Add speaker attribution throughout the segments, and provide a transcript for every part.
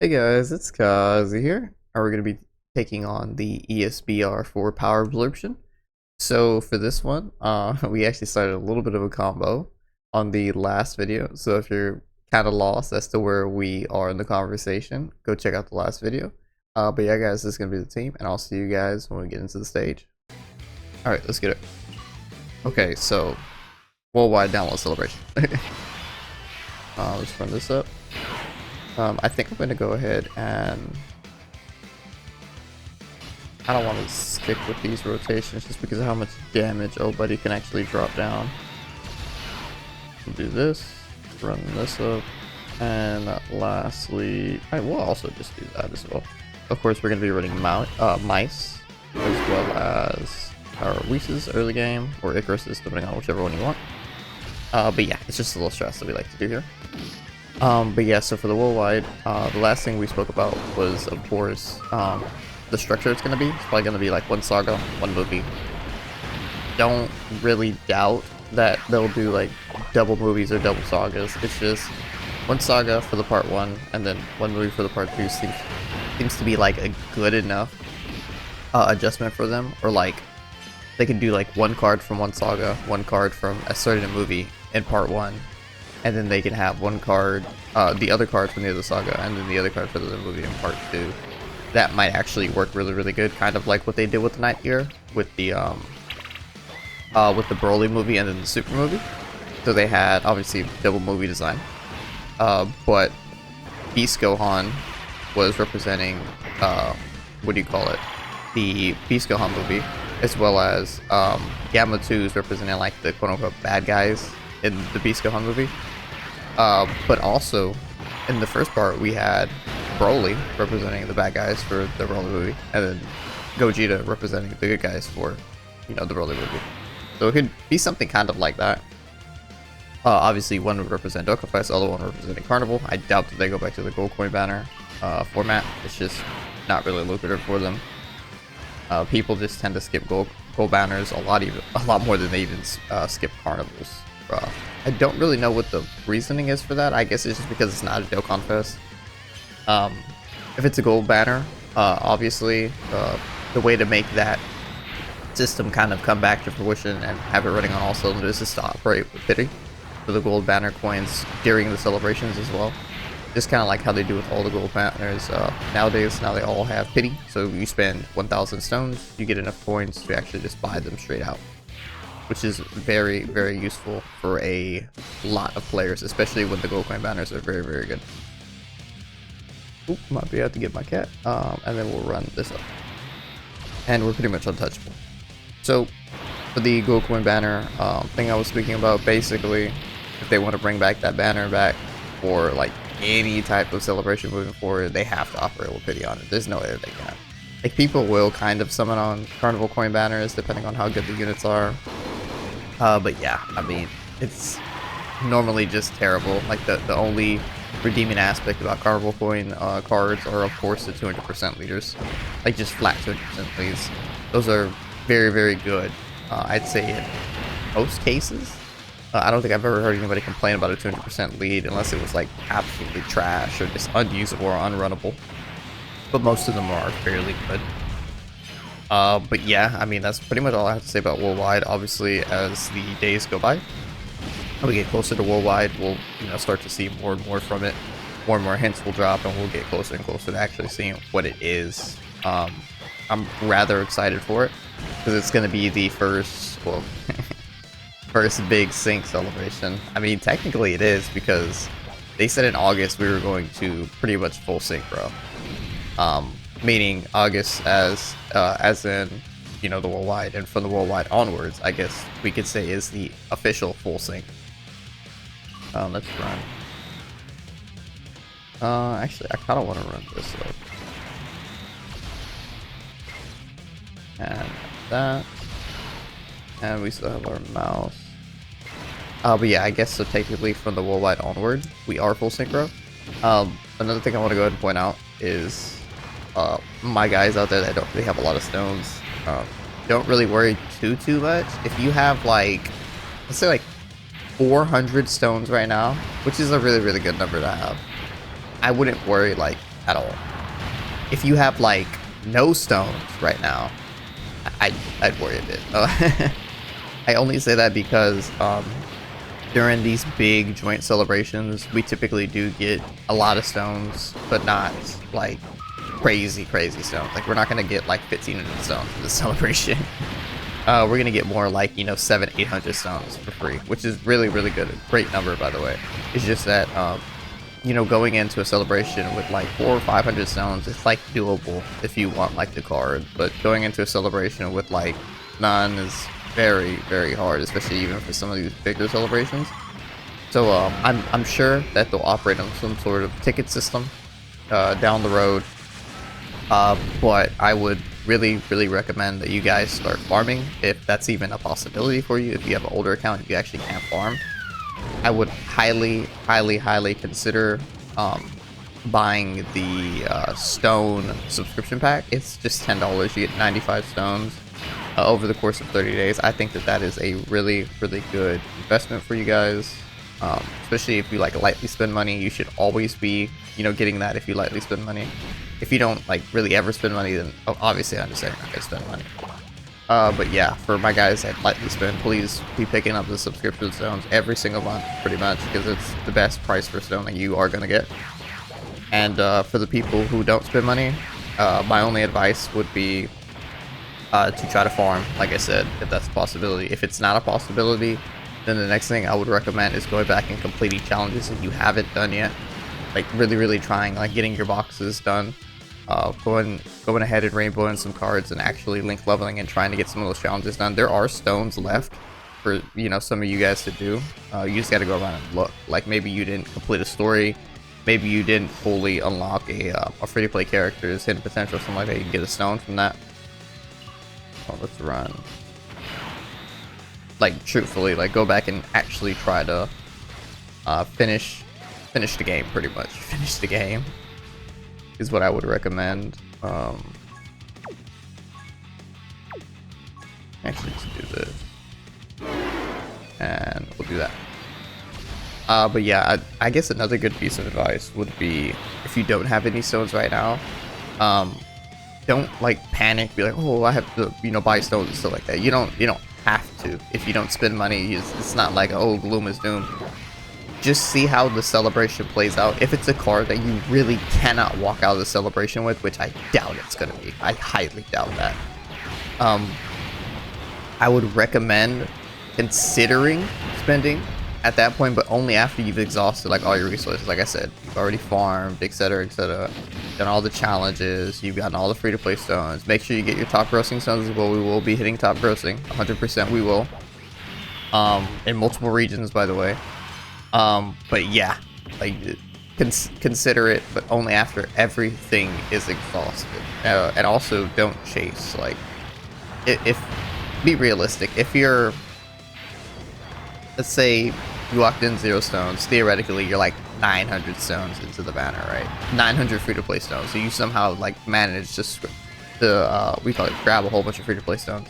Speaker 1: Hey guys, it's Kazi here, and we're going to be taking on the ESBR for power absorption. So for this one, we actually started a little bit of a combo on the last video. So if you're kind of lost as to where we are in the conversation, go check out the last video. But yeah, guys, this is going to be the team, and I'll see you guys when we get into the stage. All right, let's get it. Okay, so worldwide download celebration. Let's run this up. I think I'm going to go ahead and I don't want to stick with these rotations just because of how much damage Buddy can actually drop down. We'll do this, run this up, and lastly, I will also just do that as well. Of course, we're going to be running mice as well as our Whis early game or Icarus's, depending on whichever one you want. But yeah, it's just a little stress that we like to do here. But yeah, so for the worldwide, the last thing we spoke about was, of course, the structure it's going to be. It's probably going to be like one saga, one movie. Don't really doubt that they'll do like double movies or double sagas. It's just one saga for the part 1 and then one movie for the part 2 seems to be like a good enough adjustment for them. Or like they can do like one card from one saga, one card from a certain movie in part 1. And then they can have one card, the other card from the other saga, and then the other card for the other movie in part 2. That might actually work really, really good, kind of like what they did with the Night Gear, with the Broly movie and then the Super movie. So they had obviously double movie design, but Beast Gohan was representing, what do you call it? The Beast Gohan movie, as well as Gamma 2 is representing like the quote-unquote bad guys in the Beast Gohan movie. But also, in the first part, we had Broly representing the bad guys for the Broly movie, and then Gogeta representing the good guys for, the Broly movie. So it could be something kind of like that. Obviously, one would represent Dokkan, the other one representing Carnival. I doubt that they go back to the gold coin banner format. It's just not really lucrative for them. People just tend to skip gold banners a lot more than they even skip Carnivals. I don't really know what the reasoning is for that. I guess it's just because it's not a Dokkan Fest. If it's a gold banner, obviously the way to make that system kind of come back to fruition and have it running on all cylinders is to operate with bidding for the gold banner coins during the celebrations as well. Just kind of like how they do with all the gold banners nowadays. Now they all have pity, so you spend 1,000 stones, you get enough coins to actually just buy them straight out, which is very, very useful for a lot of players, especially when the gold coin banners are very, very good. Oop, might be able to get my cat, and then we'll run this up. And we're pretty much untouchable. So, for the gold coin banner thing I was speaking about, basically, if they want to bring back that banner back for like any type of celebration moving forward, they have to operate with pity on it. There's no way that they can. Like, people will kind of summon on Carnival coin banners depending on how good the units are. But yeah, I mean, it's normally just terrible. Like, the only redeeming aspect about Carnival coin cards are, of course, the 200% leaders. Like, just flat 200% leads. Those are very, very good, I'd say, in most cases. I don't think I've ever heard anybody complain about a 200% lead unless it was, like, absolutely trash or just unusable or unrunnable. But most of them are fairly good. But yeah, I mean, that's pretty much all I have to say about worldwide. Obviously, as the days go by, we get closer to worldwide, we'll start to see more and more from it. More and more hints will drop, and we'll get closer and closer to actually seeing what it is. I'm rather excited for it because it's going to be the first, well, first big sync celebration. I mean, technically it is, because they said in August we were going to pretty much full sync, bro. Meaning August as in, the worldwide, and from the worldwide onwards, I guess we could say is the official full sync. Let's run. Actually, I kind of want to run this up. And that. And we still have our mouse. But yeah, I guess so technically from the worldwide onward, we are full synchro. Another thing I want to go ahead and point out is my guys out there that don't really have a lot of stones, don't really worry too much. If you have like, let's say like 400 stones right now, which is a really, really good number to have, I wouldn't worry like at all. If you have like no stones right now, I'd worry a bit. I only say that because during these big joint celebrations, we typically do get a lot of stones, but not like crazy stones. Like we're not gonna get like 1,500 stones for this celebration. We're gonna get more like, you know, 700-800 stones for free, which is really good. A great number, by the way. It's just that you know, going into a celebration with like 400 or 500 stones, it's like doable if you want like the card, but going into a celebration with like none is very hard, especially even for some of these bigger celebrations. So I'm sure that they'll operate on some sort of ticket system down the road, but I would really recommend that you guys start farming if that's even a possibility for you. If you have an older account, you actually can't farm, I would highly consider buying the stone subscription pack. It's just $10. You get 95 stones over the course of 30 days. I think that that is a really good investment for you guys, especially if you like lightly spend money. You should always be, you know, getting that if you lightly spend money. If you don't like really ever spend money, then obviously I understand you're not gonna spend money. But yeah, for my guys that lightly spend, please be picking up the subscription stones every single month, pretty much, because it's the best price for stone that you are gonna get. And for the people who don't spend money, my only advice would be to try to farm, like I said, if that's a possibility. If it's not a possibility, then the next thing I would recommend is going back and completing challenges that you haven't done yet. Like really trying, like getting your boxes done. Going ahead and rainbowing some cards and actually link leveling and trying to get some of those challenges done. There are stones left for, you know, some of you guys to do. You just got to go around and look. Like maybe you didn't complete a story, maybe you didn't fully unlock a free-to-play character's hidden potential or something like that. You can get a stone from that. Oh, let's run. Like truthfully, like go back and actually try to finish the game. Pretty much finish the game is what I would recommend. Actually, let's do this, and we'll do that. But yeah, I guess another good piece of advice would be, if you don't have any stones right now, don't like panic. Be like, oh, I have to, you know, buy stones and stuff like that. You don't have to. If you don't spend money, it's not like, oh, gloom is doom. Just see how the celebration plays out. If it's a card that you really cannot walk out of the celebration with, which I doubt it's gonna be, I highly doubt that, I would recommend considering spending at that point, but only after you've exhausted like all your resources. Like I said, you've already farmed, etc, done all the challenges, you've gotten all the free-to-play stones. Make sure you get your top grossing stones as well. We will be hitting top grossing 100%. We will, in multiple regions, by the way. But yeah, like consider it, but only after everything is exhausted. And also don't chase. Like, if be realistic. If you're, let's say you walked in 0 stones, theoretically you're like 900 stones into the banner, right? 900 free-to-play stones. So you somehow like managed to we call it grab a whole bunch of free-to-play stones.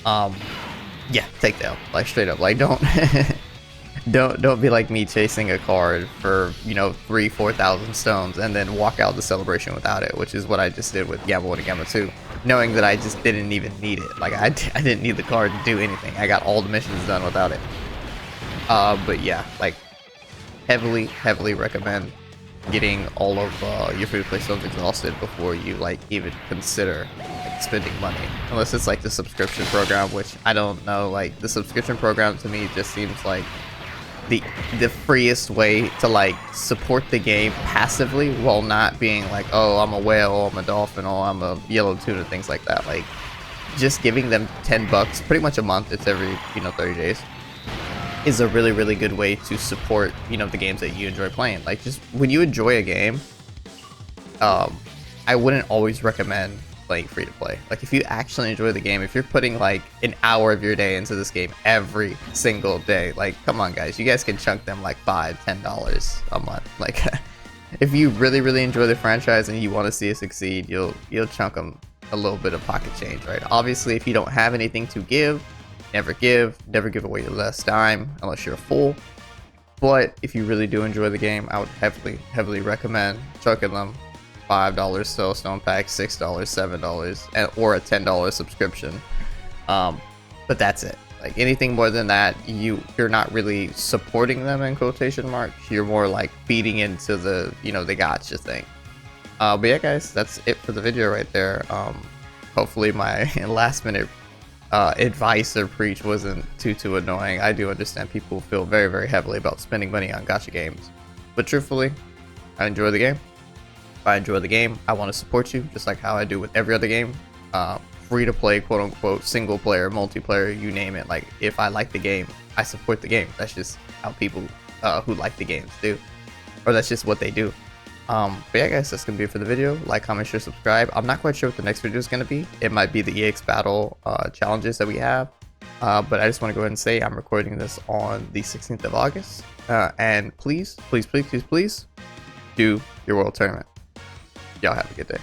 Speaker 1: Yeah, take that. Like straight up. Like don't. Don't be like me chasing a card for, you know, 3,000-4,000 stones and then walk out the celebration without it, which is what I just did with Gamma 1 and Gamma 2, knowing that I just didn't even need it. Like I didn't need the card to do anything. I got all the missions done without it. But yeah, like heavily recommend getting all of your free-to-play stones exhausted before you like even consider like spending money, unless it's like the subscription program, which I don't know. Like the subscription program to me just seems like the freest way to like support the game passively while not being like, oh, I'm a whale, oh, I'm a dolphin, oh, I'm a yellow tuna, things like that. Like just giving them $10 pretty much a month, it's every, you know, 30 days, is a really good way to support, you know, the games that you enjoy playing. Like just when you enjoy a game, I wouldn't always recommend playing free to play. Like if you actually enjoy the game, if you're putting like an hour of your day into this game every single day, like come on guys, you guys can chunk them like $5-10 a month. Like if you really enjoy the franchise and you want to see it succeed, you'll chunk them a little bit of pocket change, right? Obviously if you don't have anything to give, never give away your last dime unless you're full. But if you really do enjoy the game, I would heavily recommend chunking them $5 Stone Pack, $6, $7, or a $10 subscription. But that's it. Like anything more than that, you're not really supporting them in quotation marks. You're more like feeding into the the gotcha thing. But yeah, guys, that's it for the video right there. Hopefully my last minute advice or preach wasn't too annoying. I do understand people feel very heavily about spending money on gacha games, but truthfully, I enjoy the game. If I enjoy the game, I want to support you just like how I do with every other game. Free to play, quote unquote, single player, multiplayer, you name it. Like if I like the game, I support the game. That's just how people who like the games do, or that's just what they do. But yeah, guys, that's gonna be it for the video. Like, comment, share, subscribe. I'm not quite sure what the next video is gonna be. It might be the EX battle challenges that we have, but I just want to go ahead and say I'm recording this on the 16th of August, and please do your world tournament. Y'all have a good day.